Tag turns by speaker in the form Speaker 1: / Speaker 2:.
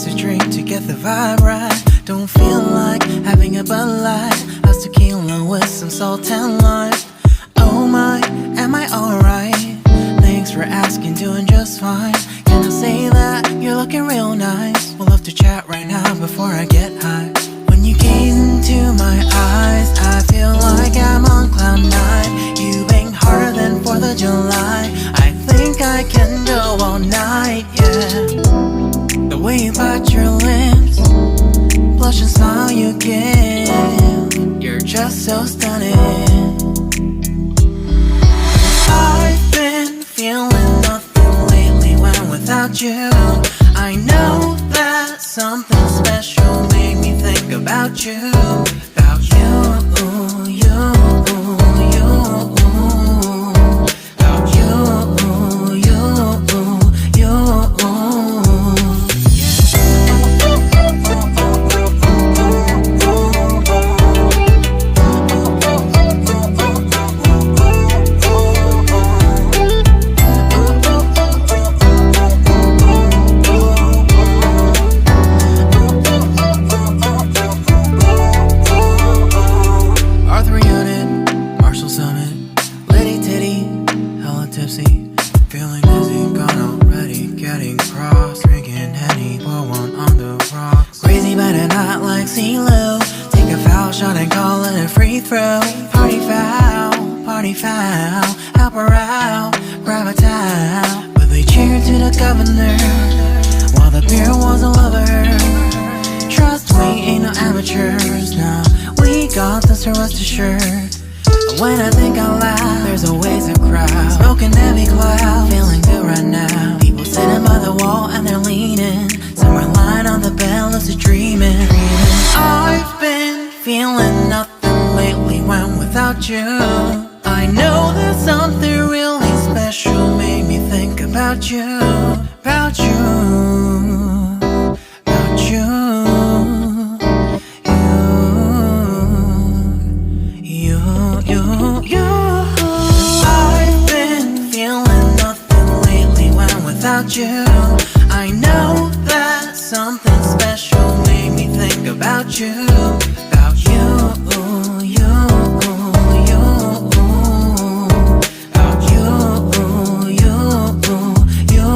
Speaker 1: lucid dream to get the vibe right. Don't feel like having a Bud Light, how's tequila with some salt and lime. Oh my, am I alright? Thanks for asking, doing just fine. Can I say that you're looking real nice? We'll love to chat right now before I get high. When you gaze into my eyes, I feel like I'm on cloud nine. You bang harder than 4th of July. I think I can go all night, yeah. The way you bite your lips, blush and smile you give, you're just so stunning. I've been feeling nothing lately when without you. I know that something special made me think about you. About you, you, you. About you, you, you. Feeling dizzy, gone already, getting cross. Drinking Henny, pour one on the rocks. Crazy but not like CeeLo. Take a foul shot and call it a free throw. Party foul, help her out, grab a towel. But they cheered to the governor, while the beer was a lover. Trust we ain't no amateurs, nah. We got this, to rest assured. When I think out loud, there's always a crowd. Smoking heavy cloud, feeling good right now. People sitting by the wall and they're leaning. Some are lying on the bed, lucid dreaming. I've been feeling nothing lately when without you. I know that something really special made me think about you. About you, about you. I've been feeling nothing lately when without you. I know that something special made me think about you. About you, you, you. About you, you, you.